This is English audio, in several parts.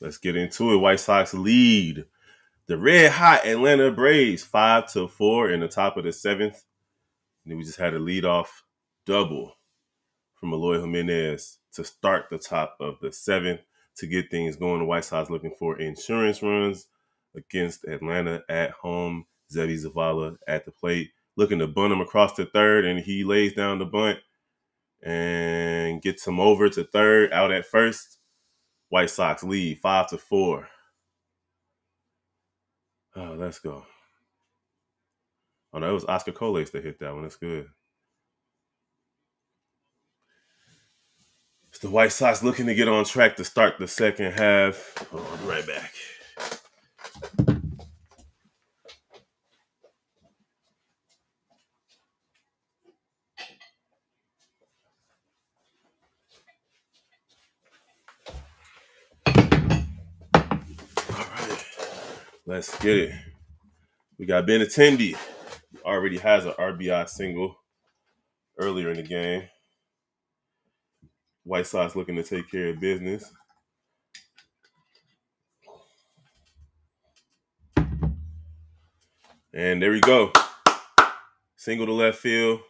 Let's get into it. White Sox lead the red hot Atlanta Braves 5-4 in the top of the seventh. And then we just had a leadoff double from Eloy Jimenez to start the top of the seventh to get things going. The White Sox looking for insurance runs against Atlanta at home. Zebby Zavala at the plate, looking to bunt him across the third, and he lays down the bunt and gets him over to third, out at first. White Sox lead 5-4. Oh, let's go. Oh, no, it was Oscar Coles that hit that one. That's good. It's the White Sox looking to get on track to start the second half. Oh, I'll be right back. All right, let's get it. We got Benintendi. Already has an RBI single earlier in the game. White Sox looking to take care of business. And there we go. Single to left field.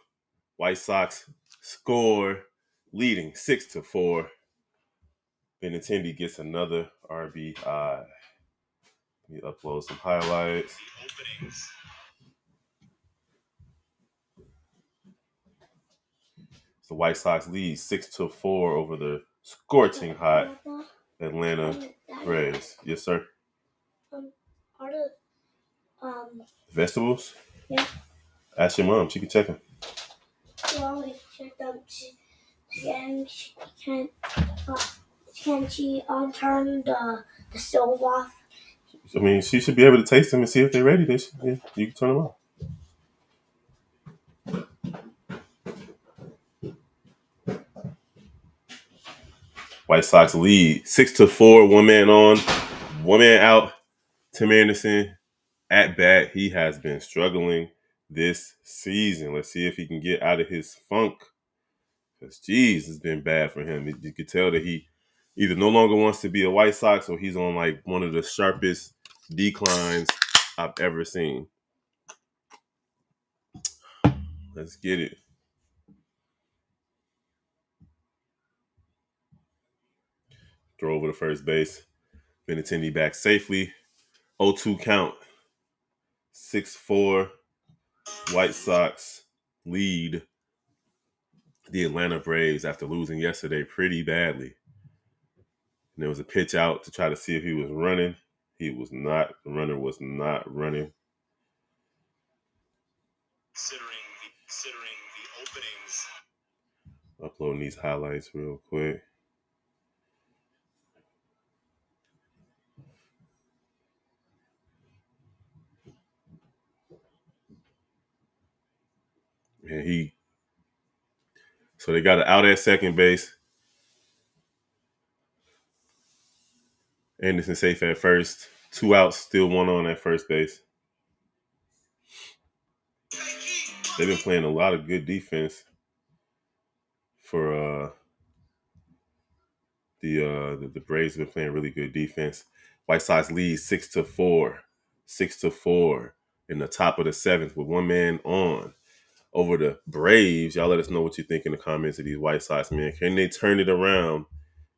White Sox score, leading 6-4. Benintendi gets another RBI. Let me upload some highlights. The White Sox lead 6-4 over the scorching hot Atlanta Braves. Yes, sir. Are the vegetables? Yeah. Ask your mom. She can check them. Well, we check them. Can she turn the stove off? I mean, she should be able to taste them and see if they're ready. Yeah, you can turn them off. White Sox lead 6-4. One man on, one man out. Tim Anderson at bat. He has been struggling this season. Let's see if he can get out of his funk. Because, geez, it's been bad for him. You could tell that he either no longer wants to be a White Sox or he's on like one of the sharpest declines I've ever seen. Let's get it. Throw over to first base. Benintendi back safely. 0-2 count. 6-4. White Sox lead the Atlanta Braves after losing yesterday pretty badly. And there was a pitch out to try to see if he was running. He was not. The runner was not running. Considering the openings. Uploading these highlights real quick. And so they got it out at second base. Anderson safe at first. 2 outs, still 1 on at first base. They've been playing a lot of good defense for the Braves have been playing really good defense. White Sox lead 6-4. 6-4 in the top of the seventh with one man on. Over the Braves, y'all let us know what you think in the comments of these White Sox, man. Can they turn it around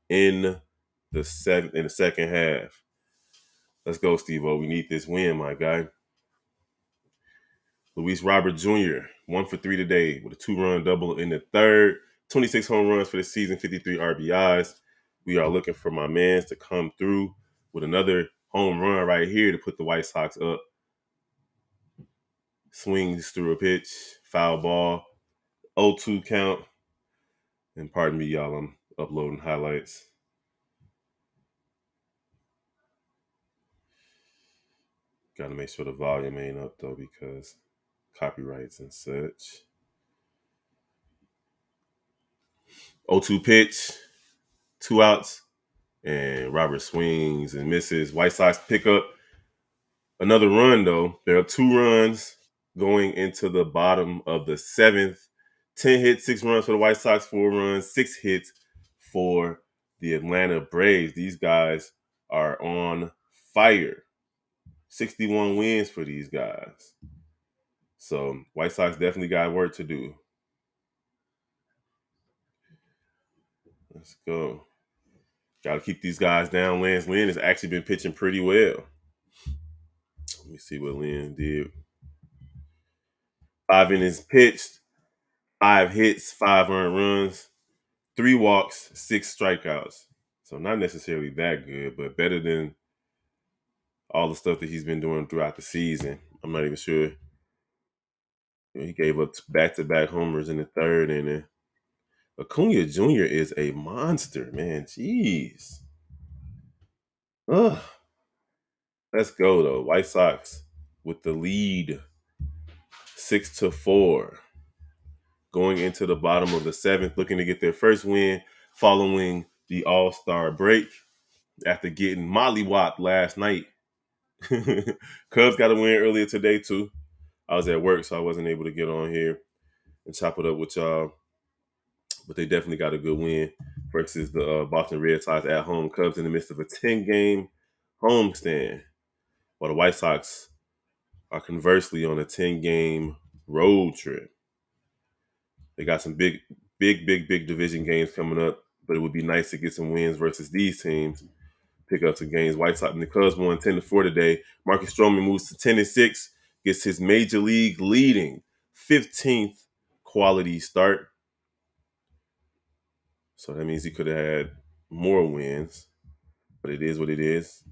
in the second half? Let's go, Steve-O. We need this win, my guy. Luis Robert Jr., 1 for 3 today with a 2-run double in the third. 26 home runs for the season, 53 RBIs. We are looking for my mans to come through with another home run right here to put the White Sox up. Swings through a pitch, foul ball, 0-2 count. And pardon me, y'all, I'm uploading highlights. Got to make sure the volume ain't up, though, because copyrights and such. 0-2 pitch, 2 outs, and Robert swings and misses. White Sox pick up another run, though. There are 2 runs going into the bottom of the seventh. 10 hits, 6 runs for the White Sox, 4 runs, 6 hits for the Atlanta Braves. These guys are on fire. 61 wins for these guys. So White Sox definitely got work to do. Let's go. Got to keep these guys down. Lance Lynn has actually been pitching pretty well. Let me see what Lynn did. 5 innings pitched, 5 hits, 5 earned runs, 3 walks, 6 strikeouts. So not necessarily that good, but better than all the stuff that he's been doing throughout the season. I'm not even sure. He gave up back-to-back homers in the third inning. Acuna Jr. is a monster, man. Jeez. Ugh. Let's go though. White Sox with the lead, 6-4, going into the bottom of the 7th, looking to get their first win following the All-Star break after getting mollywopped last night. Cubs got a win earlier today too. I was at work, so I wasn't able to get on here and chop it up with y'all. But they definitely got a good win versus the Boston Red Sox at home. Cubs in the midst of a 10-game homestand, while the White Sox are conversely on a 10-game road trip. They got some big division games coming up, but it would be nice to get some wins versus these teams. Pick up some games. White Sox and the Cubs won 10-4 today. Marcus Stroman moves to 10-6, gets his major league leading 15th quality start. So that means he could have had more wins, but it is what it is.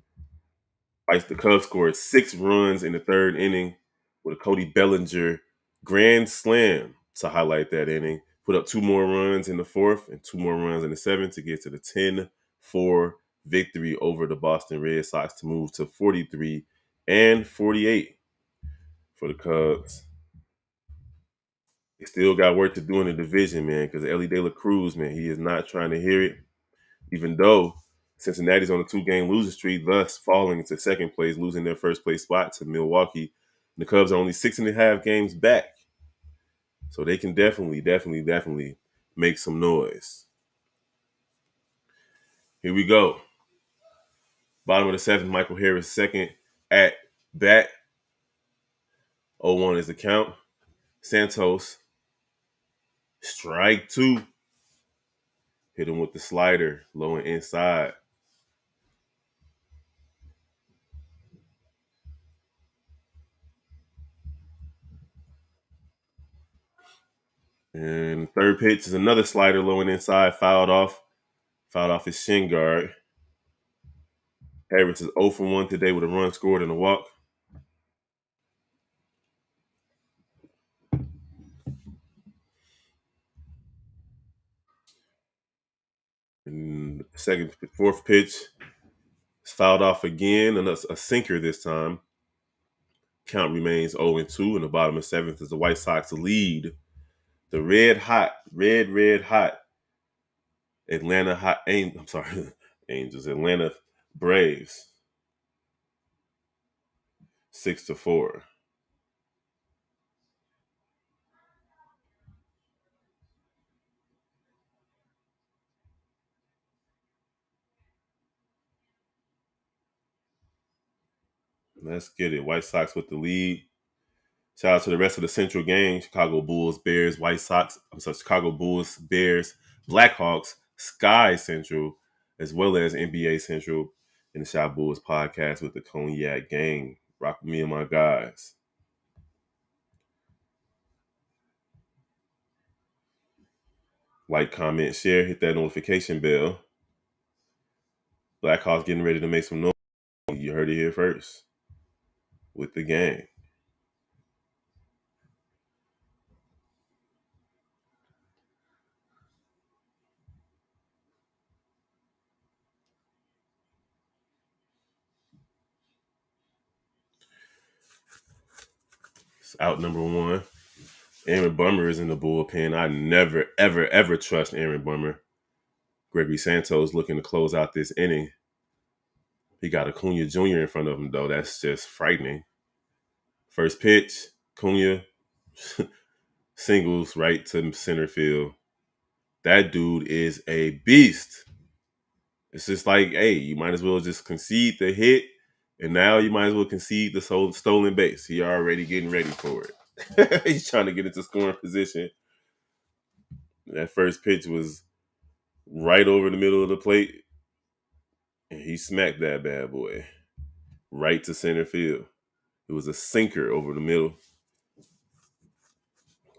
The Cubs scored 6 runs in the third inning with a Cody Bellinger grand slam to highlight that inning. Put up 2 more runs in the 4th and 2 more runs in the 7th to get to the 10-4 victory over the Boston Red Sox to move to 43-48 for the Cubs. They still got work to do in the division, man, because Ellie De La Cruz, man, he is not trying to hear it, even though Cincinnati's on a 2-game losing streak, thus falling into second place, losing their first place spot to Milwaukee. The Cubs are only 6.5 games back. So they can definitely make some noise. Here we go. Bottom of the 7th, Michael Harris second at bat. 0-1 is the count. Santos, strike 2. Hit him with the slider, low and inside. And third pitch is another slider, low and inside, fouled off his shin guard. Harris is 0 for 1 today with a run scored and a walk. And fourth pitch is fouled off again, and a sinker this time. Count remains 0-2, and the bottom of 7th is the White Sox lead. The red hot Atlanta Braves, 6-4. Let's get it. White Sox with the lead. Shout out to the rest of the Central game: Chicago Bulls, Bears, Chicago Bulls, Bears, Blackhawks, Sky Central, as well as NBA Central and the Shot Bulls podcast with the Cognac Gang. Rock with me and my guys. Like, comment, share, hit that notification bell. Blackhawks getting ready to make some noise. You heard it here first with the gang. It's out number 1. Aaron Bummer is in the bullpen. I never, ever trust Aaron Bummer. Gregory Santos looking to close out this inning. He got Acuna Jr. in front of him, though. That's just frightening. First pitch, Acuna singles right to center field. That dude is a beast. It's just like, hey, you might as well just concede the hit, and now you might as well concede the stolen base. He already getting ready for it. He's trying to get into scoring position. That first pitch was right over the middle of the plate, and he smacked that bad boy right to center field. It was a sinker over the middle.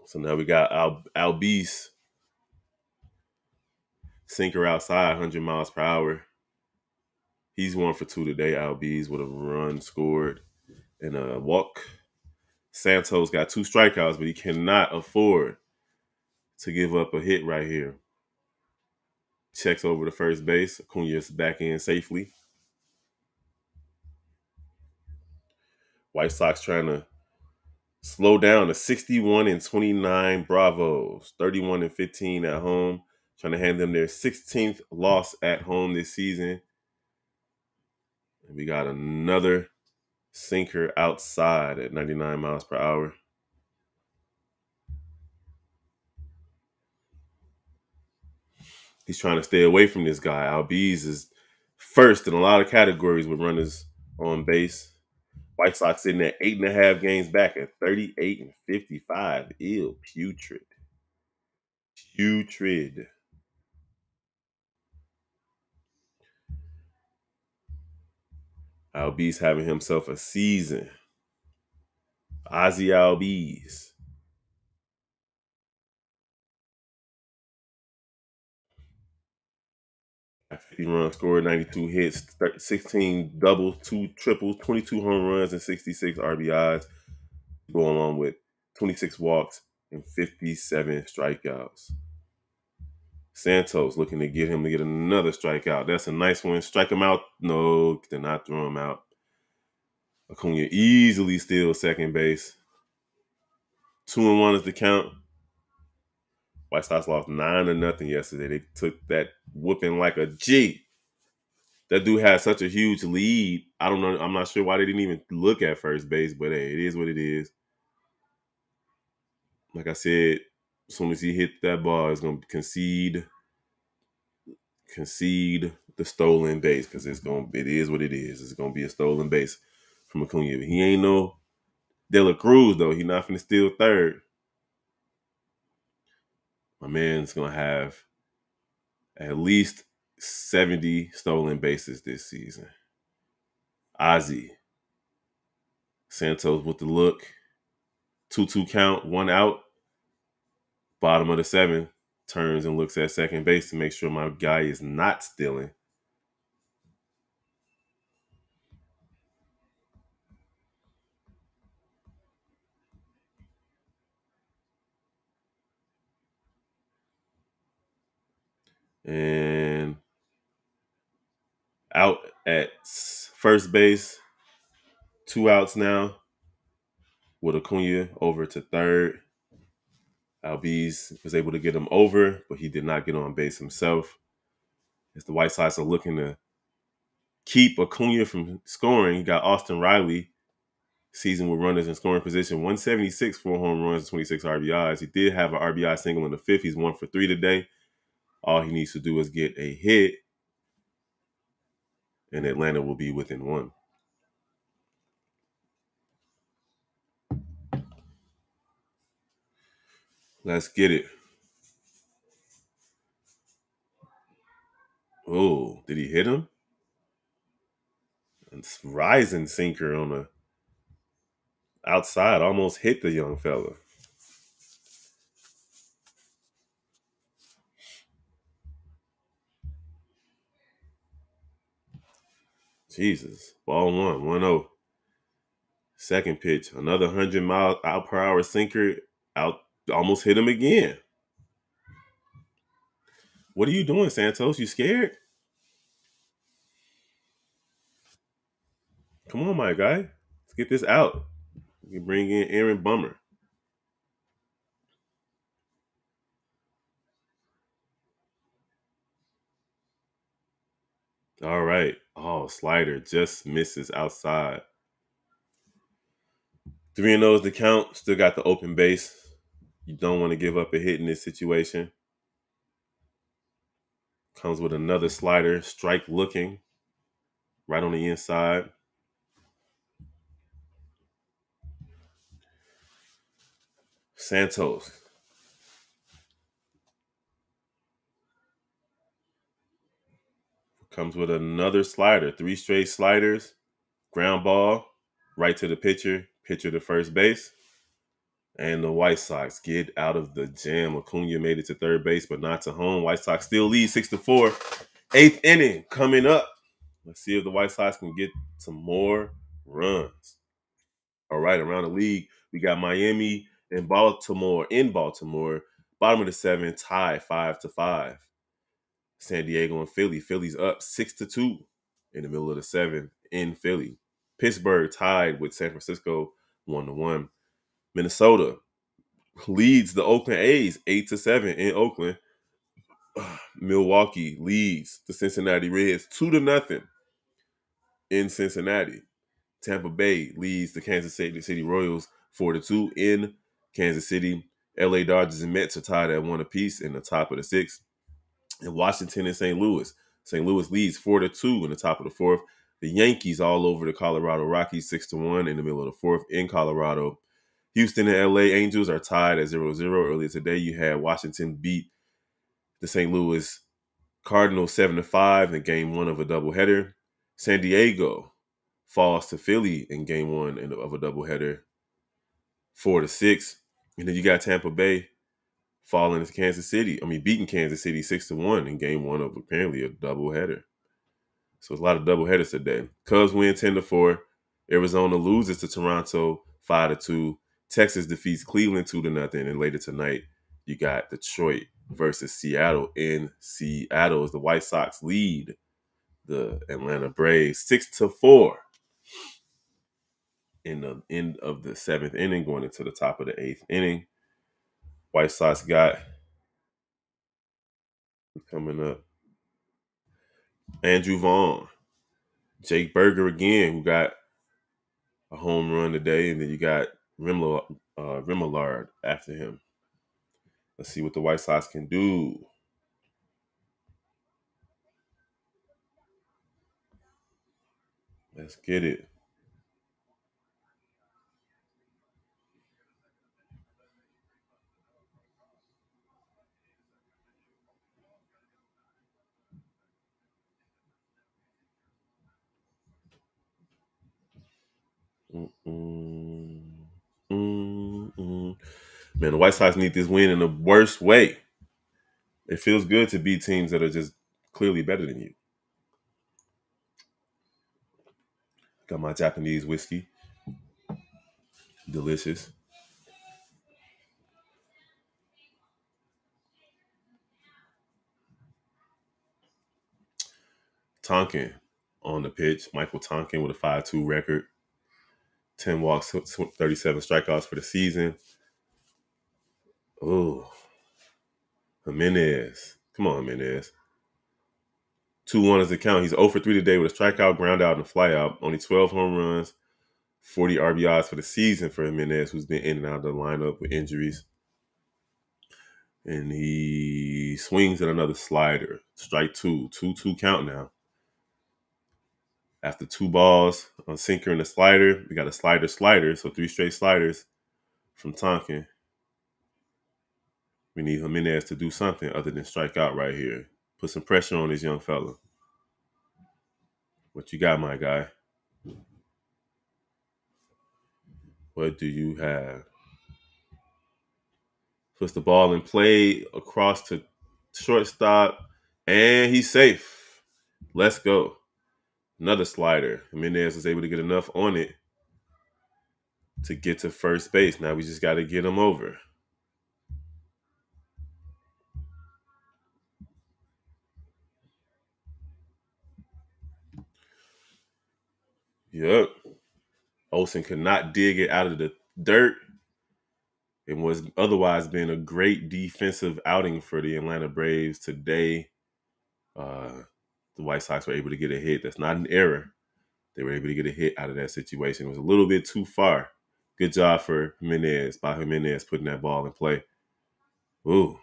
So now we got Albies sinker outside, 100 miles per hour. He's 1 for 2 today. Albies with a run scored and a walk. Santos got 2 strikeouts, but he cannot afford to give up a hit right here. Checks over to first base. Acuna's back in safely. White Sox trying to slow down to 61-29 Bravos, 31-15 at home. Trying to hand them their 16th loss at home this season. And we got another sinker outside at 99 miles per hour. He's trying to stay away from this guy. Albies is first in a lot of categories with runners on base. White Sox sitting at 8.5 games back at 38-55. Ew, putrid. Putrid. Albies having himself a season. Ozzy Albies. Got 50 runs scored, 92 hits, 16 doubles, 2 triples, 22 home runs, and 66 RBIs. Go along with 26 walks and 57 strikeouts. Santos looking to get him to get another strikeout. That's a nice one. Strike him out. No, did not throw him out. Acuna easily steals second base. 2-1 is the count. White Sox lost 9-0 yesterday. They took that whooping like a G. That dude had such a huge lead. I don't know. I'm not sure why they didn't even look at first base, but hey, it is what it is. Like I said, as soon as he hit that ball, it's gonna concede the stolen base because it is what it is. It's gonna be a stolen base from Acuna. He ain't no De La Cruz though. He not finna steal third. My man's gonna have at least 70 stolen bases this season. Ozzy Santos with the look. 2-2 count, 1 out. Bottom of the 7th, turns and looks at second base to make sure my guy is not stealing. And out at first base, 2 outs now with Acuna over to third. Albies was able to get him over, but he did not get on base himself. As the White Sox are looking to keep Acuna from scoring, he got Austin Riley, season with runners in scoring position, 176 for home runs, 26 RBIs. He did have an RBI single in the 5th. He's 1 for 3 today. All he needs to do is get a hit, and Atlanta will be within 1. Let's get it. Oh, did he hit him? It's rising sinker on the outside, almost hit the young fella. Jesus. Ball 1-0. Second pitch, another 100 mile out per hour sinker out, almost hit him again. What are you doing, Santos? You scared? Come on, my guy. Let's get this out. You can bring in Aaron Bummer. All right. Oh, slider just misses outside. 3-0 is the count. Still got the open base. You don't want to give up a hit in this situation. Comes with another slider, strike looking, right on the inside. Santos comes with another slider, three straight sliders, ground ball, right to the pitcher, pitcher to first base. And the White Sox get out of the jam. Acuna made it to third base, but not to home. White Sox still lead 6-4. Eighth inning coming up. Let's see if the White Sox can get some more runs. All right, around the league, we got Miami and Baltimore in Baltimore. Bottom of the seventh, tie 5-5. San Diego and Philly. Philly's up 6-2 in the middle of the seventh in Philly. Pittsburgh tied with San Francisco 1-1. Minnesota leads the Oakland A's 8-7 in Oakland. Milwaukee leads the Cincinnati Reds 2-0 in Cincinnati. Tampa Bay leads the Kansas City Royals 4-2 in Kansas City. LA Dodgers and Mets are tied at 1 apiece in the top of the sixth. And Washington and St. Louis. St. Louis leads 4-2 in the top of the fourth. The Yankees all over the Colorado Rockies 6-1 in the middle of the fourth in Colorado. Houston and LA Angels are tied at 0-0. Earlier today, you had Washington beat the St. Louis Cardinals 7-5 in game one of a doubleheader. San Diego falls to Philly in game one of a doubleheader 4-6. And then you got Tampa Bay falling to Kansas City. Beating Kansas City 6-1 in game one of apparently a doubleheader. So it's a lot of doubleheaders today. Cubs win 10-4. Arizona loses to Toronto 5-2. Texas defeats Cleveland 2-0. And later tonight, you got Detroit versus Seattle in Seattle as the White Sox lead the Atlanta Braves 6-4 in the end of the seventh inning, going into the top of the eighth inning. White Sox got coming up Andrew Vaughn, Jake Berger again, who got a home run today, and then you got Remillard after him. Let's see what the White Sox can do. Let's get it. Mm-mm. Mm-mm. Man, the White Sox need this win in the worst way. It feels good to beat teams that are just clearly better than you. Got my Japanese whiskey. Delicious. Tonkin on the pitch. Michael Tonkin with a 5-2 record. 10 walks, 37 strikeouts for the season. Oh, Jimenez. Come on, Jimenez. 2-1 is the count. He's 0 for 3 today with a strikeout, ground out, and a flyout. Only 12 home runs, 40 RBIs for the season for Jimenez, who's been in and out of the lineup with injuries. And he swings at another slider. Strike 2. 2-2 count now. After 2 balls on sinker and a slider, we got a slider. So 3 straight sliders from Tonkin. We need Jimenez to do something other than strike out right here. Put some pressure on this young fella. What you got, my guy? What do you have? Puts the ball in play across to shortstop, and he's safe. Let's go. Another slider. Jimenez was able to get enough on it to get to first base. Now we just got to get him over. Yep. Olsen could not dig it out of the dirt. It was otherwise been a great defensive outing for the Atlanta Braves today. The White Sox were able to get a hit. That's not an error. They were able to get a hit out of that situation. It was a little bit too far. Good job for Jimenez, putting that ball in play. Ooh.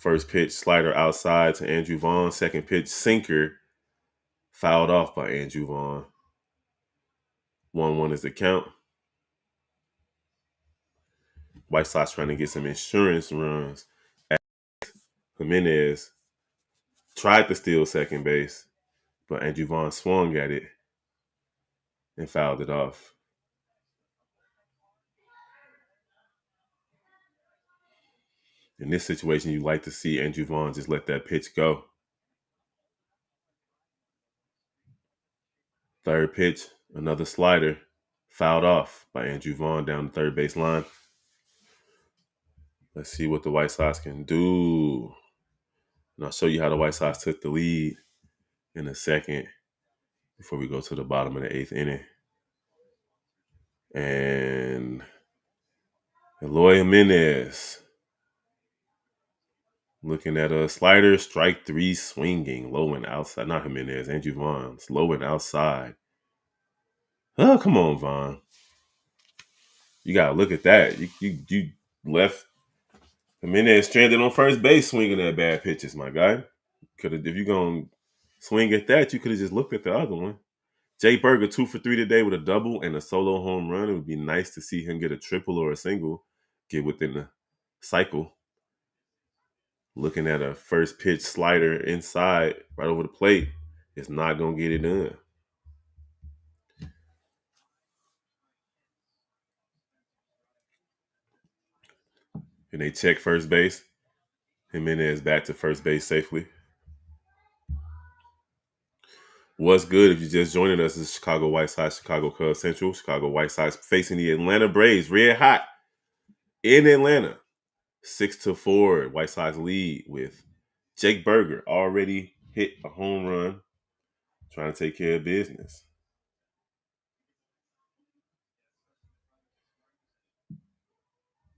First pitch, slider outside to Andrew Vaughn. Second pitch, sinker, fouled off by Andrew Vaughn. 1-1 is the count. White Sox trying to get some insurance runs. Jimenez tried to steal second base, but Andrew Vaughn swung at it and fouled it off. In this situation, you like to see Andrew Vaughn just let that pitch go. Third pitch, another slider, fouled off by Andrew Vaughn down the third base line. Let's see what the White Sox can do. And I'll show you how the White Sox took the lead in a second before we go to the bottom of the eighth inning. And Eloy Jimenez looking at a slider, strike three, swinging, low and outside. Not Jimenez, Andrew Vaughn. It's low and outside. Oh, come on, Vaughn. You got to look at that. You left Jimenez stranded on first base swinging at bad pitches, my guy. Could have, if you're going to swing at that, you could have just looked at the other one. Jay Berger, 2 for 3 today with a double and a solo home run. It would be nice to see him get a triple or a single, get within the cycle. Looking at a first pitch slider inside, right over the plate, it's not going to get it done. And they check first base. Jimenez back to first base safely. What's good if you're just joining us? This is Chicago White Sox, Chicago Cubs Central. Chicago White Sox facing the Atlanta Braves, red hot in Atlanta. 6-4, White Sox lead with Jake Berger already hit a home run, trying to take care of business.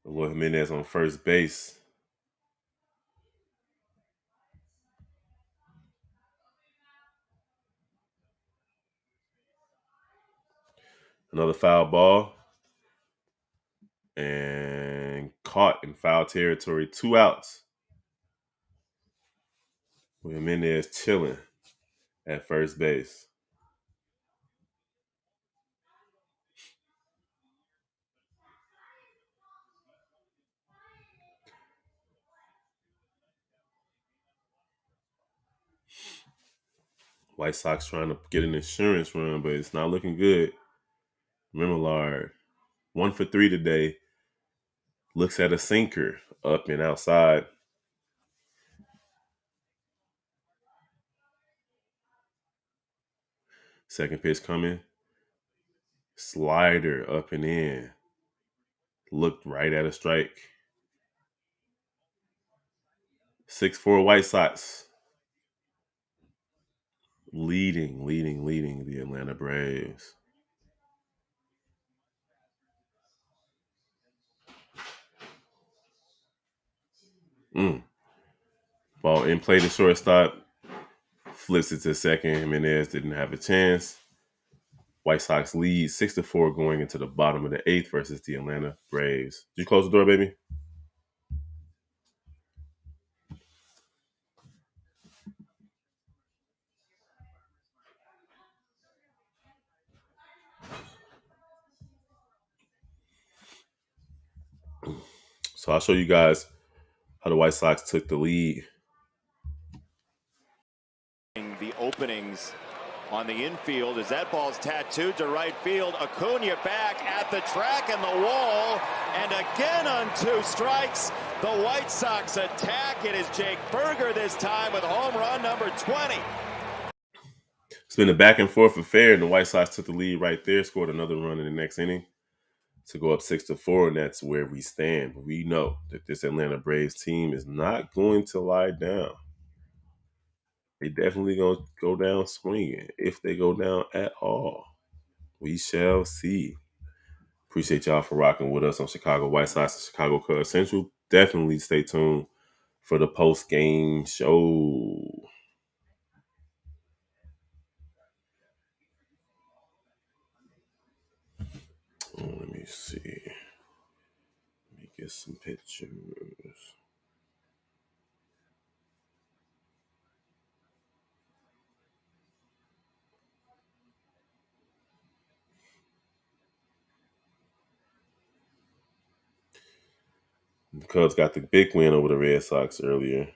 Eloy Jimenez on first base. Another foul ball. And caught in foul territory. 2 outs. With Jimenez chilling at first base. White Sox trying to get an insurance run, but it's not looking good. Remillard, 1 for 3 today. Looks at a sinker up and outside. Second pitch coming. Slider up and in. Looked right at a strike. 6-4 White Sox. Leading the Atlanta Braves. Ball in play to shortstop. Flips it to second. Jimenez didn't have a chance. White Sox lead 6-4 going into the bottom of the eighth versus the Atlanta Braves. Did you close the door, baby? So I'll show you guys how the White Sox took the lead. The openings on the infield as that ball's tattooed to right field. Acuna back at the track and the wall, and again on 2 strikes. The White Sox attack. It is Jake Berger this time with home run number 20. It's been a back and forth affair, and the White Sox took the lead right there, scored another run in the next inning to go up 6-4, and that's where we stand. But we know that this Atlanta Braves team is not going to lie down. They definitely going to go down swinging, if they go down at all. We shall see. Appreciate y'all for rocking with us on Chicago White Sox and Chicago Cubs Central. Definitely stay tuned for the post-game show. Let me see. Let me get some pictures. The Cubs got the big win over the Red Sox earlier.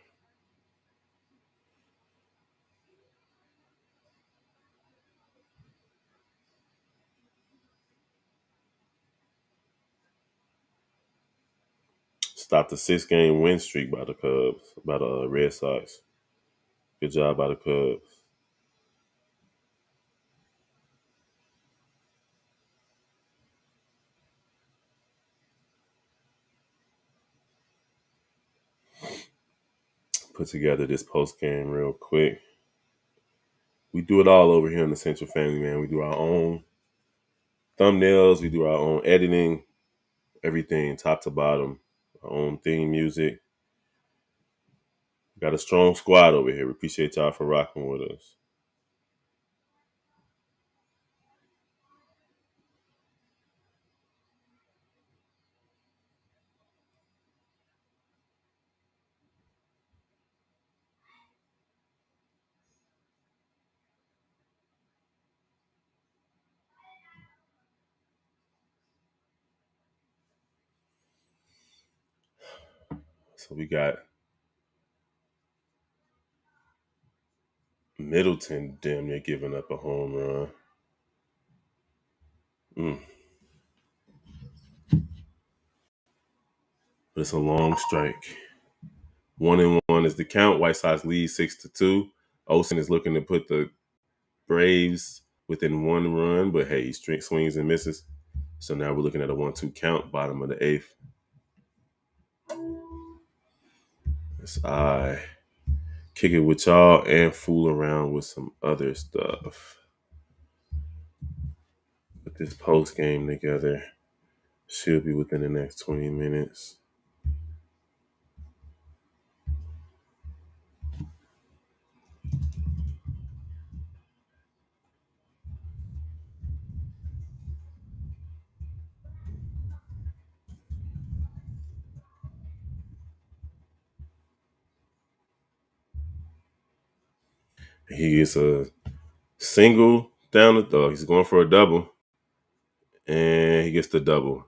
Stopped a 6-game win streak by the Cubs, by the Red Sox. Good job by the Cubs. Put together this post game real quick. We do it all over here in the Central Family, man. We do our own thumbnails, we do our own editing, everything top to bottom, our own theme music. Got a strong squad over here. We appreciate y'all for rocking with us. So we got Middleton damn near giving up a home run. But it's a long strike. 1-1 is the count. White Sox lead 6-2. Olsen is looking to put the Braves within 1 run, but hey, he swings and misses. So now we're looking at a 1-2 count, bottom of the 8th. As I kick it with y'all and fool around with some other stuff. Put this post game together. Should be within the next 20 minutes. He gets a single down the throw. He's going for a double. And he gets the double.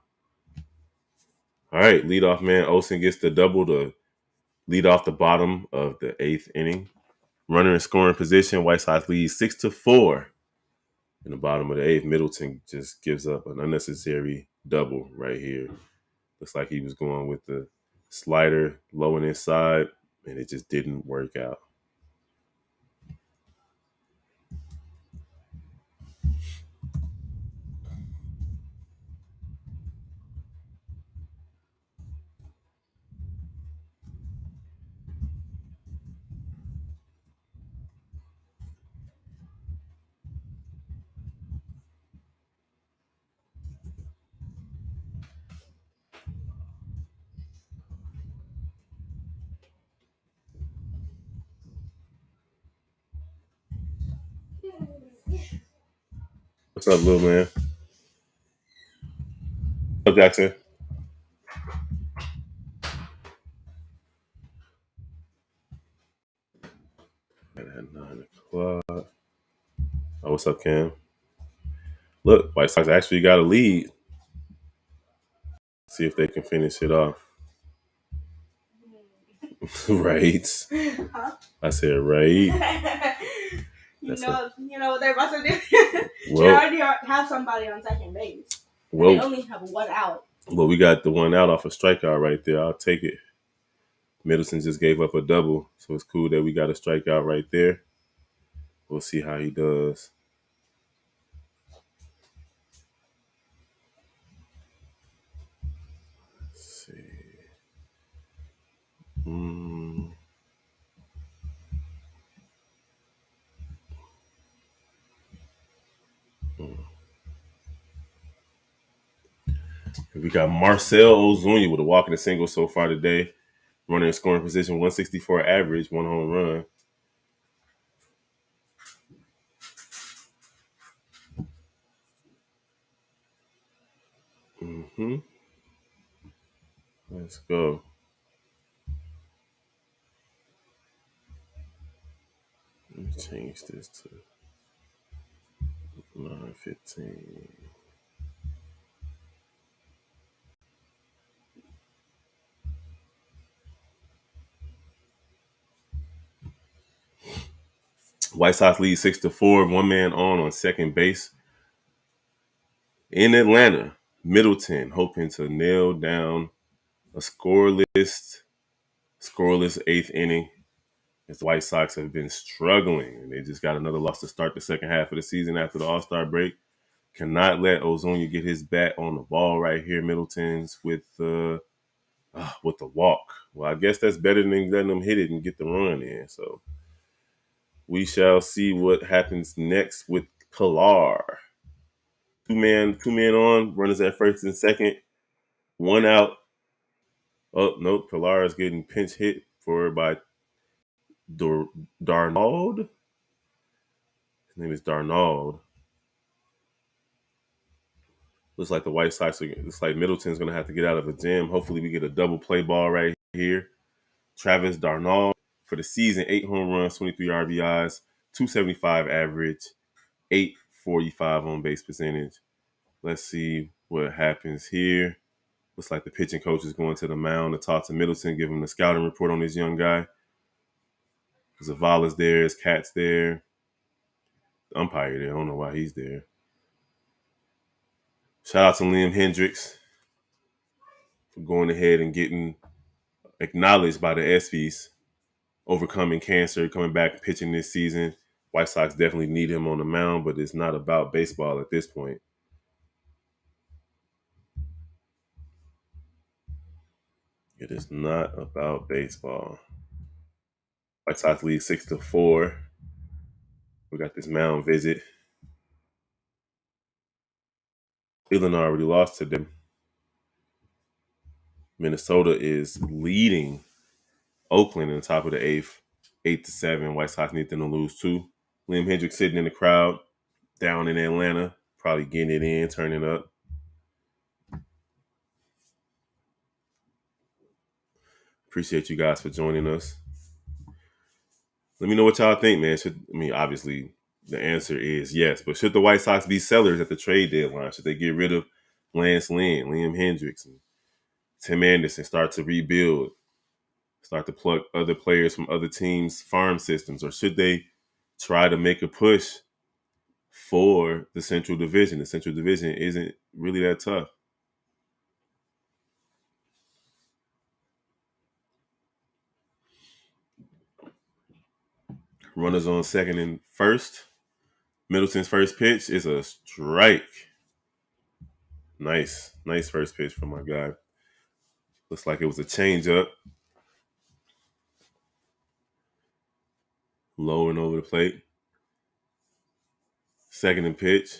All right, leadoff man Olsen gets the double to lead off the bottom of the 8th inning. Runner in scoring position. White Sox leads 6-4 in the bottom of the 8th. Middleton just gives up an unnecessary double right here. Looks like he was going with the slider low and inside, and it just didn't work out. What's up, little man? What's up, Jackson? At 9 o'clock. Oh, what's up, Cam? Look, White Sox actually got a lead. See if they can finish it off. Right. Huh? I said right. You know what they're about to do? They already have somebody on second base. Well, they only have 1 out. Well, we got the 1 out off a strikeout right there. I'll take it. Middleton just gave up a double, so it's cool that we got a strikeout right there. We'll see how he does. Let's see. We got Marcell Ozuna with a walk and a single so far today. Running in scoring position, 164 average, 1 home run. Let's go. Let me change this to 9:15. White Sox lead 6-4, one man on second base. In Atlanta, Middleton hoping to nail down a scoreless eighth inning as the White Sox have been struggling. And they just got another loss to start the second half of the season after the All-Star break. Cannot let Ozuna get his bat on the ball right here. Middleton's with the walk. Well, I guess that's better than letting them hit it and get the run in. So we shall see what happens next with Pilar. Two man on, runners at first and second. One out. Oh, no, Pilar is getting pinch hit by Darnold. His name is Darnold. Looks like the White Sox looks like Middleton's going to have to get out of a jam. Hopefully we get a double play ball right here. Travis Darnold for the season, 8 home runs, 23 RBIs, 275 average, 845 on base percentage. Let's see what happens here. Looks like the pitching coach is going to the mound to talk to Middleton, give him the scouting report on this young guy. Zavala's there, his cat's there. The umpire there, I don't know why he's there. Shout out to Liam Hendricks for going ahead and getting acknowledged by the ESPYs, overcoming cancer, coming back pitching this season. White Sox definitely need him on the mound, but it's not about baseball at this point. It is not about baseball. White Sox lead 6-4. We got this mound visit. Cleveland already lost to them. Minnesota is leading Oakland in the top of the eighth, 8-7. White Sox need them to lose too. Liam Hendricks sitting in the crowd down in Atlanta, probably getting it in, turning up. Appreciate you guys for joining us. Let me know what y'all think, man. Obviously, the answer is yes. But should the White Sox be sellers at the trade deadline? Should they get rid of Lance Lynn, Liam Hendricks, and Tim Anderson, start to rebuild, start to plug other players from other teams' farm systems? Or should they try to make a push for the Central Division? The Central Division isn't really that tough. Runners on second and first. Middleton's first pitch is a strike. Nice first pitch from my guy. Looks like it was a changeup. Low and over the plate. Second and pitch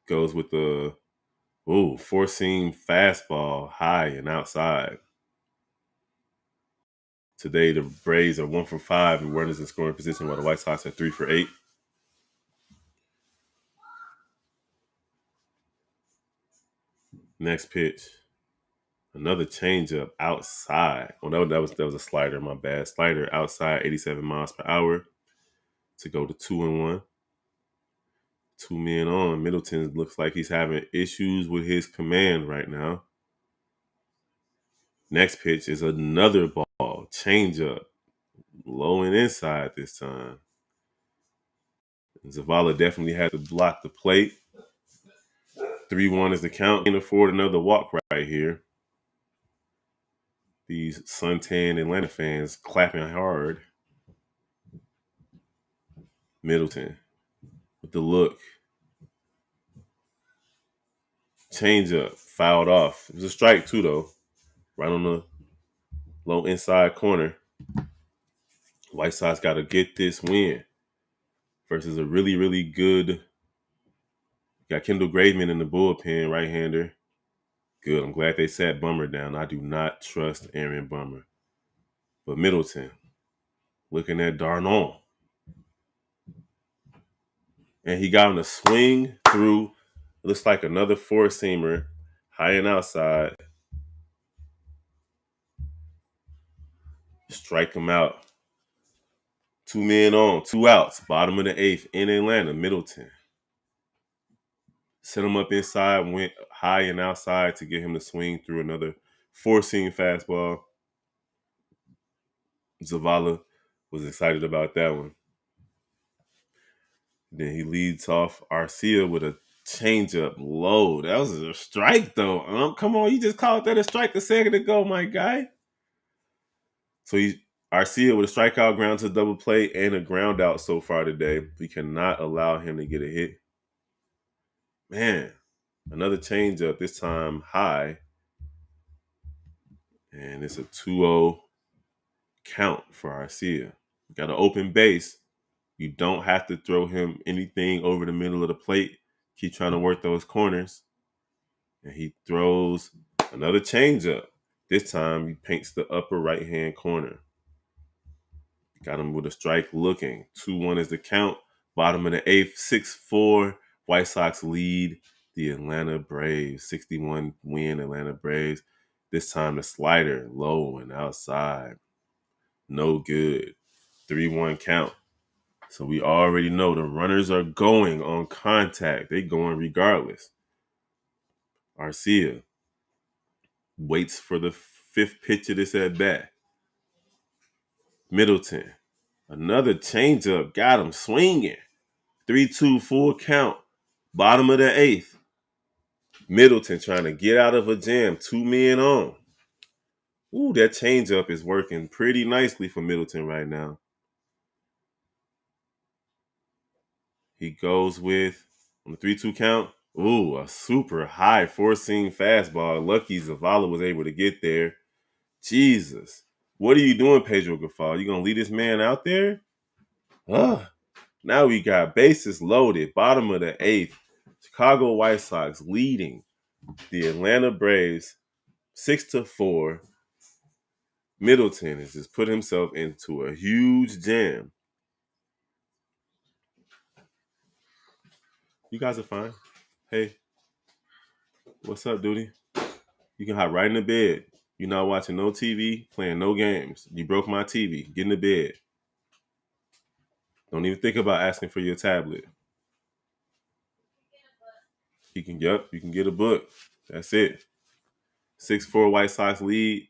goes with the four-seam fastball, high and outside. Today, the Braves are 1 for 5 and runners in scoring position, while the White Sox are 3 for 8. Next pitch, another changeup outside. Oh, that was a slider. My bad. Slider outside, 87 miles per hour to go to 2-1. 2 men on. Middleton looks like he's having issues with his command right now. Next pitch is another ball, changeup, low and inside this time. Zavala definitely had to block the plate. 3-1 is the count. Can't afford another walk right here. These suntan Atlanta fans clapping hard. Middleton with the look. Changeup, fouled off. It was a strike too, though. Right on the low inside corner. White Sox got to get this win versus a really, really good. Got Kendall Graveman in the bullpen, right-hander. Good. I'm glad they sat Bummer down. I do not trust Aaron Bummer. But Middleton, looking at Darnold. And he got him to swing through. It looks like another four-seamer, high and outside. Strike him out. 2 men on, 2 outs. Bottom of the 8th in Atlanta, Middleton. Set him up inside, went high and outside to get him to swing through another four-seam fastball. Zavala was excited about that one. Then he leads off Arcia with a changeup low. That was a strike, though. Come on, you just called that a strike a second ago, my guy. So Arcia with a strikeout, ground to double play, and a ground out so far today. We cannot allow him to get a hit. Man, another changeup, this time high. And it's a 2-0 count for Arcia. Got an open base. You don't have to throw him anything over the middle of the plate. Keep trying to work those corners. And he throws another changeup. This time he paints the upper right-hand corner. Got him with a strike looking. 2-1 is the count. Bottom of the eighth, 6-4. White Sox lead the Atlanta Braves. 61 win Atlanta Braves. This time the slider low and outside. No good. 3-1 count. So we already know the runners are going on contact. They going regardless. Arcia waits for the fifth pitch of this at bat. Middleton, another changeup, got him swinging. 3-2 full count. Bottom of the eighth. Middleton trying to get out of a jam. 2 men on. Ooh, that changeup is working pretty nicely for Middleton right now. He goes with, on the 3-2 count, ooh, a super high four-seam fastball. Lucky Zavala was able to get there. Jesus. What are you doing, Pedro Grifol? You going to leave this man out there? Now we got bases loaded. Bottom of the eighth. Chicago White Sox leading the Atlanta Braves 6-4. Middleton has just put himself into a huge jam. You guys are fine. Hey, what's up, duty? You can hop right in the bed. You're not watching no TV, playing no games. You broke my TV. Get in the bed. Don't even think about asking for your tablet. You can get a book. That's it. 6-4 White Sox lead.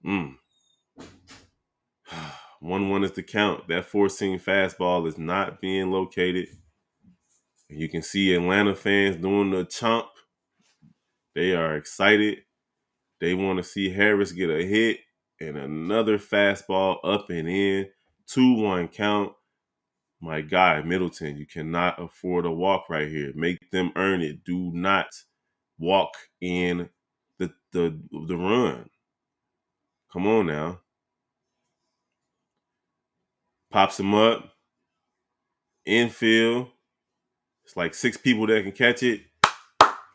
1-1 is the count. That four-seam fastball is not being located. You can see Atlanta fans doing the chomp. They are excited. They want to see Harris get a hit and another fastball up and in. 2-1 count. My guy, Middleton, you cannot afford a walk right here. Make them earn it. Do not walk in the run. Come on now. Pops him up. Infield. It's like 6 people that can catch it.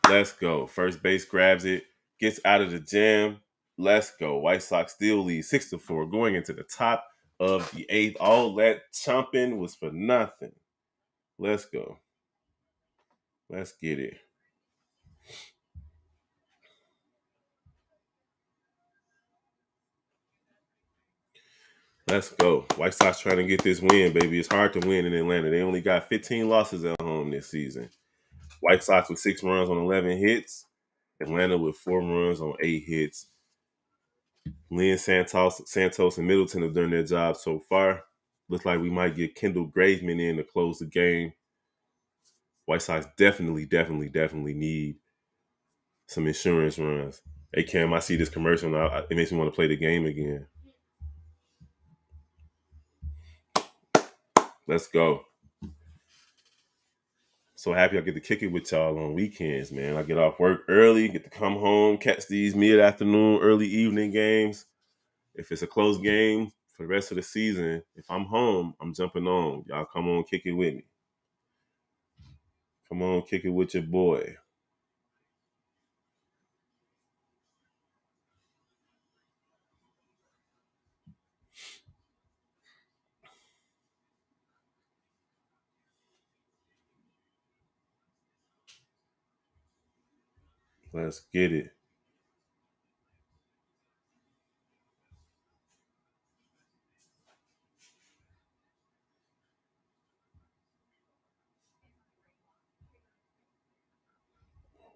Let's go. First base grabs it. Gets out of the jam. Let's go. White Sox still lead 6-4 going into the top of the eighth. All that chomping was for nothing. Let's go. Let's get it. Let's go. White Sox trying to get this win, baby. It's hard to win in Atlanta. They only got 15 losses at home this season. White Sox with 6 runs on 11 hits. Atlanta with 4 runs on 8 hits. Lynn Santos, and Middleton have done their job so far. Looks like we might get Kendall Graveman in to close the game. White Sox definitely need some insurance runs. Hey, Cam, I see this commercial now. It makes me want to play the game again. Let's go. So happy I get to kick it with y'all on weekends, man. I get off work early, get to come home, catch these mid-afternoon, early evening games. If it's a close game for the rest of the season, if I'm home, I'm jumping on. Y'all come on, kick it with me. Come on, kick it with your boy. Let's get it.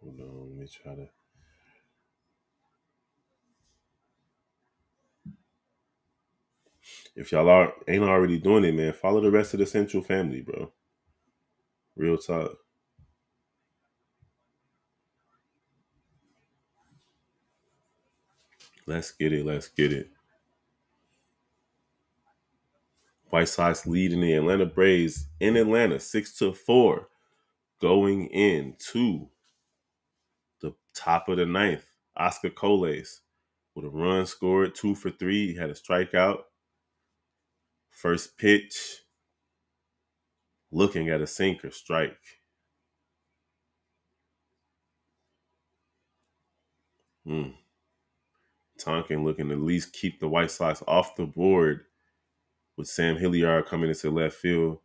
Hold on, let me try to. If y'all ain't already doing it, man, follow the rest of the Central family, bro. Real talk. Let's get it. Let's get it. White Sox leading the Atlanta Braves in Atlanta 6-4 going into the top of the ninth. Oscar Coles with a run scored, 2 for 3. He had a strikeout. First pitch, looking at a sinker, strike. Tonkin looking to at least keep the White Sox off the board with Sam Hilliard coming into left field.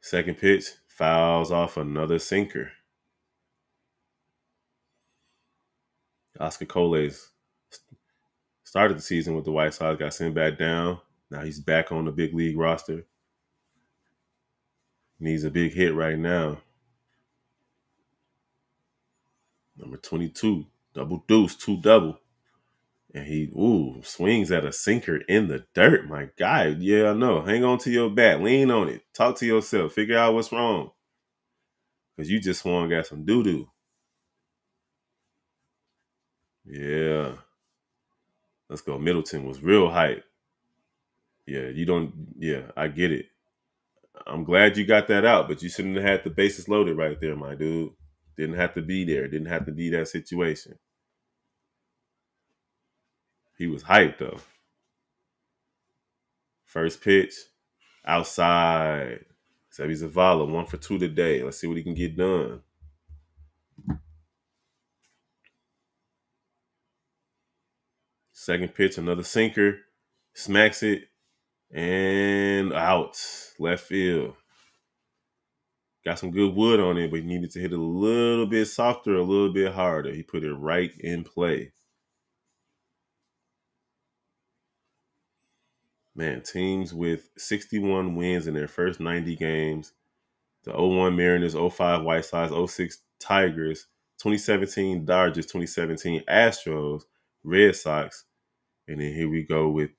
Second pitch, fouls off another sinker. Oscar Coles started the season with the White Sox, got sent back down. Now he's back on the big league roster. Needs a big hit right now. Number 22, double deuce, 2-double. And he, swings at a sinker in the dirt. My guy, yeah, I know. Hang on to your bat. Lean on it. Talk to yourself. Figure out what's wrong. Because you just swung at some doo-doo. Yeah. Let's go. Middleton was real hype. Yeah, I get it. I'm glad you got that out, but you shouldn't have had the bases loaded right there, my dude. Didn't have to be there. Didn't have to be that situation. He was hyped, though. First pitch, outside. Sebi Zavala, 1 for 2 today. Let's see what he can get done. Second pitch, another sinker. Smacks it. And out. Left field. Got some good wood on it, but he needed to hit a little bit softer, a little bit harder. He put it right in play. Man, teams with 61 wins in their first 90 games. The 01 Mariners, 05 White Sox, 06 Tigers, 2017 Dodgers, 2017 Astros, Red Sox. And then here we go with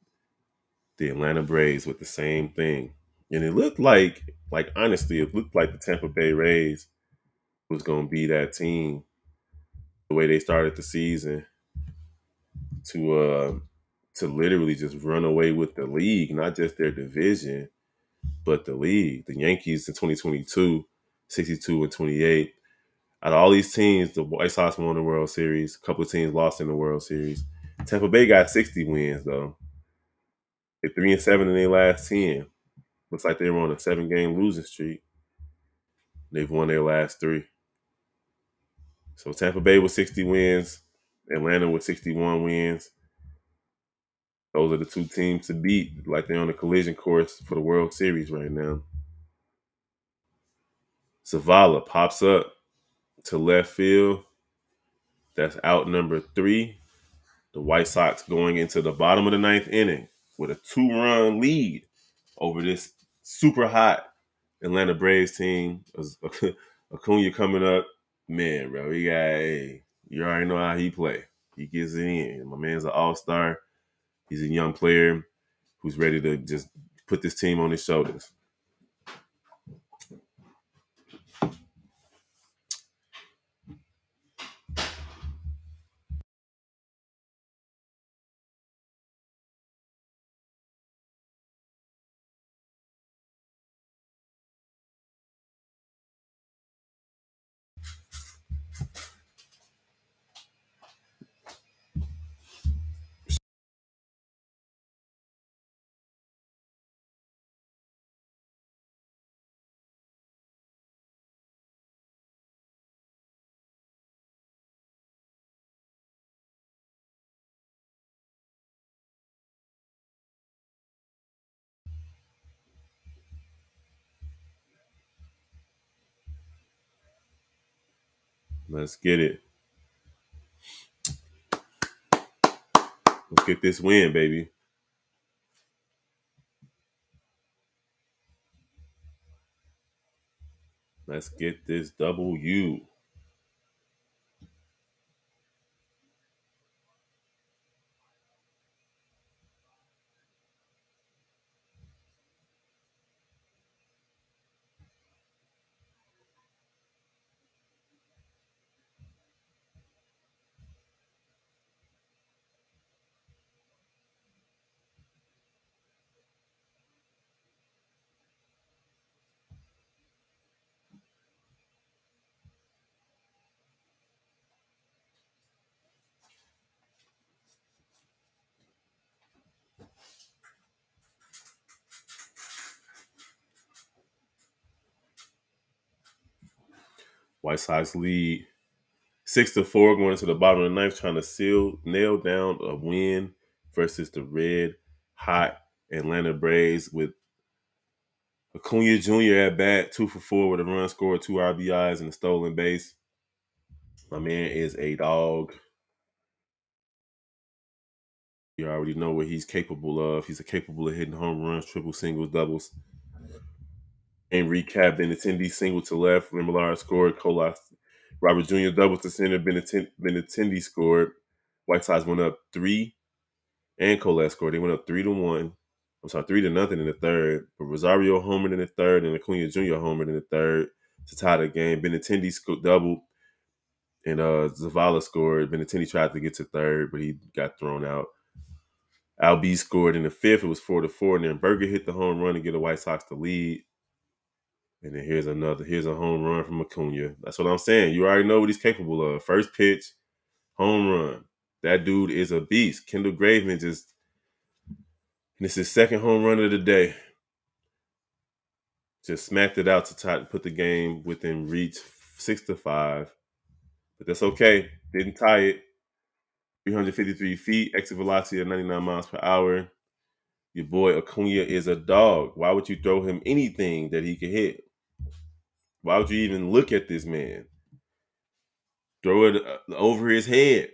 the Atlanta Braves with the same thing. And it looked like honestly, it looked like the Tampa Bay Rays was going to be that team the way they started the season to literally just run away with the league, not just their division, but the league. The Yankees in 2022, 62 and 28. Out of all these teams, the White Sox won the World Series. A couple of teams lost in the World Series. Tampa Bay got 60 wins though. They're 3-7 in their last 10. Looks like they were on a 7-game losing streak. They've won their last 3. So Tampa Bay with 60 wins, Atlanta with 61 wins. Those are the two teams to beat. Like they're on a collision course for the World Series right now. Zavala pops up to left field. That's out number 3. The White Sox going into the bottom of the 9th inning with a 2-run lead over this super hot Atlanta Braves team. Acuna coming up. Man, bro, you already know how he play. He gets it in. My man's an all-star. He's a young player who's ready to just put this team on his shoulders. Let's get it. Let's get this win, baby. Let's get this W. White Sox lead 6-4 going into the bottom of the ninth, trying to nail down a win versus the red hot Atlanta Braves with Acuna Jr. at bat, 2 for 4 with a run scored, 2 RBIs, and a stolen base. My man is a dog. You already know what he's capable of. He's capable of hitting home runs, triple singles, doubles. And recap, Benintendi single to left. Remillard scored. Colas, Robert Jr. doubles to center. Benintendi scored. White Sox went up 3, and Colas scored. They went up 3-1. I'm sorry, 3-0 in the third. But Rosario homered in the third, and Acuna Jr. homered in the third to tie the game. Benintendi doubled, and Zavala scored. Benintendi tried to get to third, but he got thrown out. Albies scored in the fifth. It was 4-4, and then Berger hit the home run to get the White Sox the lead. And then here's a home run from Acuna. That's what I'm saying. You already know what he's capable of. First pitch, home run. That dude is a beast. Kendall Graveman this is his second home run of the day. Just smacked it out to put the game within reach, 6-5. But that's okay. Didn't tie it. 353 feet, exit velocity of 99 miles per hour. Your boy Acuna is a dog. Why would you throw him anything that he could hit? Why would you even look at this man? Throw it over his head.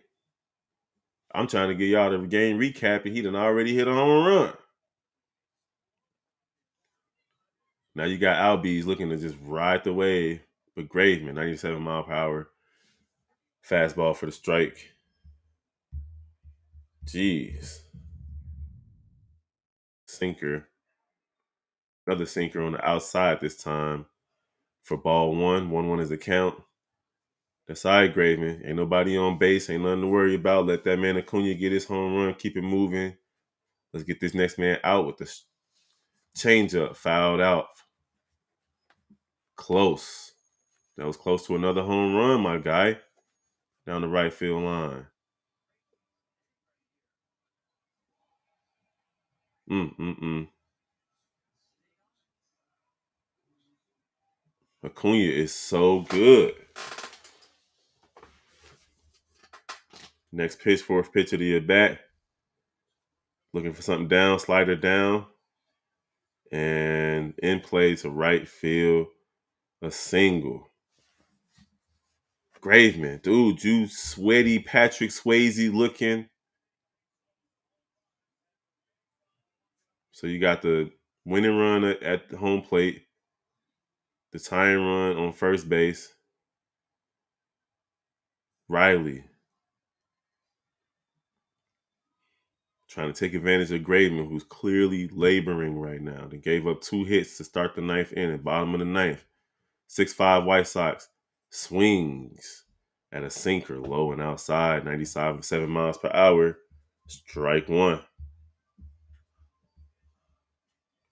I'm trying to get y'all the game recap, and he done already hit a home run. Now you got Albies looking to just ride the wave, but Graveman, 97 mile per hour, fastball for the strike. Jeez. Sinker. Another sinker on the outside this time for ball 1. 1-1 is the count. That's all right, Graveman. Ain't nobody on base. Ain't nothing to worry about. Let that man Acuna get his home run. Keep it moving. Let's get this next man out with the changeup. Fouled out. Close. That was close to another home run, my guy. Down the right field line. Acuna is so good. Next pitch, fourth pitch of the at bat. Looking for something down, slider down. And in play to right field, a single. Graveman, dude, you sweaty Patrick Swayze looking. So you got the winning run at the home plate, the tying run on first base. Riley trying to take advantage of Graveman, who's clearly laboring right now. They gave up 2 hits to start the ninth inning, bottom of the ninth. 6-5 White Sox swings at a sinker, low and outside, 97 miles per hour. Strike 1.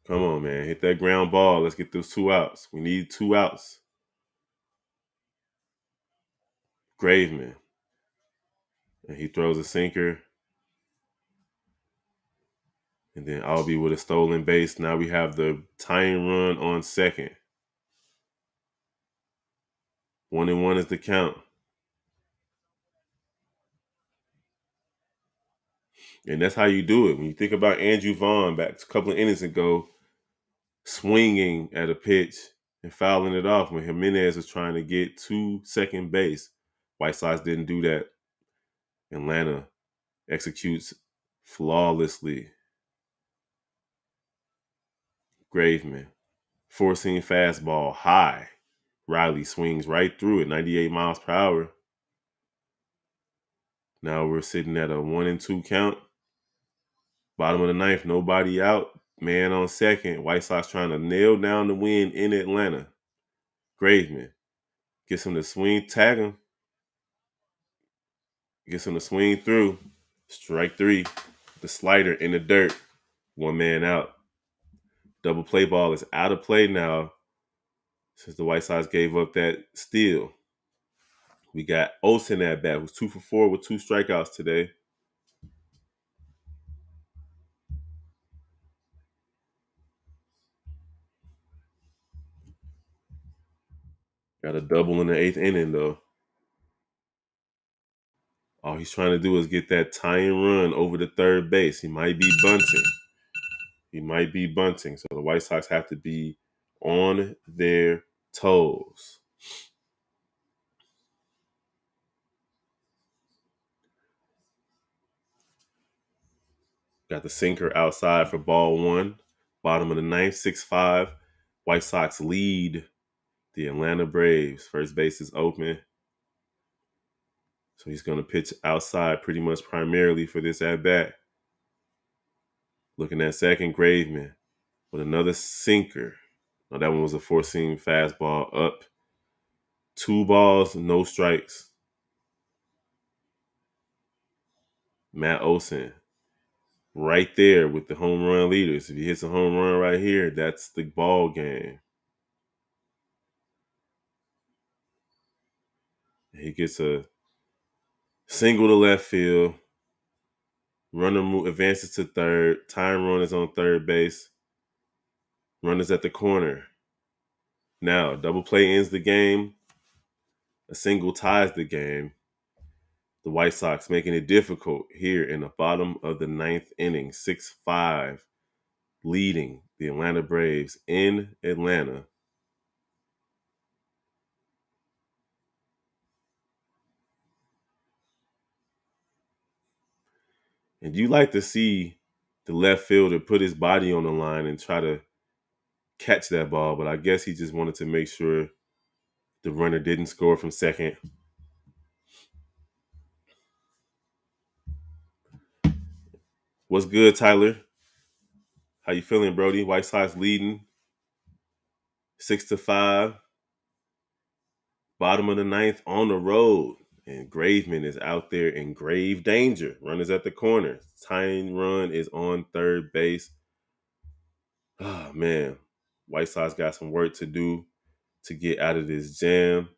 Come on, man. Hit that ground ball. Let's get those 2 outs. We need 2 outs. Graveman. And he throws a sinker. And then Albie with a stolen base. Now we have the tying run on second. 1-1 is the count. And that's how you do it. When you think about Andrew Vaughn back a couple of innings ago, swinging at a pitch and fouling it off when Jimenez was trying to get to second base. White Sox didn't do that. Atlanta executes flawlessly. Graveman, four-seam fastball, high. Riley swings right through it, 98 miles per hour. Now we're sitting at a 1-2 count. Bottom of the ninth, nobody out. Man on second. White Sox trying to nail down the win in Atlanta. Graveman gets him to swing, tag him. Gets him to swing through. Strike 3. The slider in the dirt. 1 man out. Double play ball is out of play now since the White Sox gave up that steal. We got Olsen at bat, who's 2 for 4 with 2 strikeouts today. Got a double in the 8th inning, though. All he's trying to do is get that tying run over the third base. He might be bunting. So the White Sox have to be on their toes. Got the sinker outside for ball 1. Bottom of the 9th, 6-5. White Sox lead the Atlanta Braves. First base is open. So he's going to pitch outside pretty much primarily for this at-bat. Looking at second, Graveman with another sinker. Now that one was a 4-seam fastball up. 2 balls, no strikes. Matt Olson right there with the home run leaders. If he hits a home run right here, that's the ball game. He gets a single to left field. Runner advances to third. Tying run is on third base. Runners at the corner. Now, double play ends the game. A single ties the game. The White Sox making it difficult here in the bottom of the 9th inning. 6-5, leading the Atlanta Braves in Atlanta. And you like to see the left fielder put his body on the line and try to catch that ball, but I guess he just wanted to make sure the runner didn't score from second. What's good, Tyler? How you feeling, Brody? White Sox leading 6-5. Bottom of the 9th on the road. And Graveman is out there in grave danger. Runners at the corner. Tying run is on third base. Oh, man. White Sox got some work to do to get out of this jam.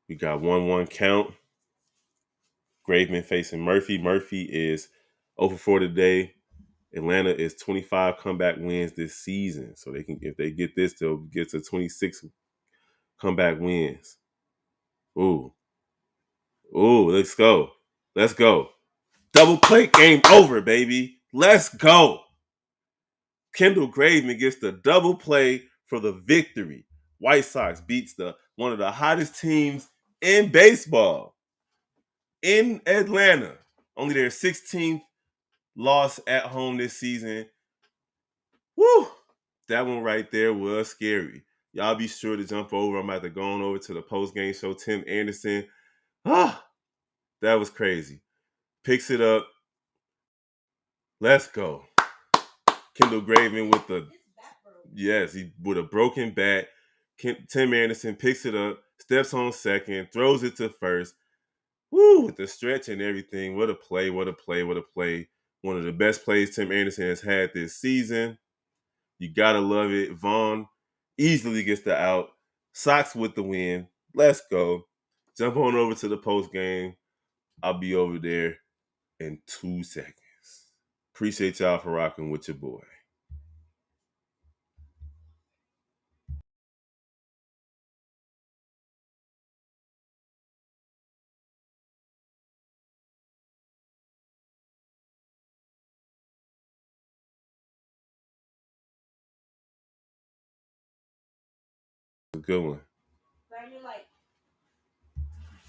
We got 1-1 count. Graveman facing Murphy. Murphy is 0-4 today. Atlanta is 25 comeback wins this season. So they can, if they get this, they'll get to 26 comeback wins. Ooh, let's go. Double play, game over, baby. Let's go. Kendall Graveman gets the double play for the victory. White Sox beats one of the hottest teams in baseball in Atlanta. Only their 16th loss at home this season. Woo! That one right there was scary. Y'all be sure to jump over. I'm about to go on over to the post-game show. Tim Anderson. That was crazy. Picks it up. Let's go. Kendall Graveman with a broken bat. Tim Anderson picks it up, steps on second, throws it to first. Woo! With the stretch and everything. What a play. One of the best plays Tim Anderson has had this season. You gotta love it. Vaughn easily gets the out. Sox with the win. Let's go. Jump on over to the post game. I'll be over there in 2 seconds. Appreciate y'all for rocking with your boy. A good one.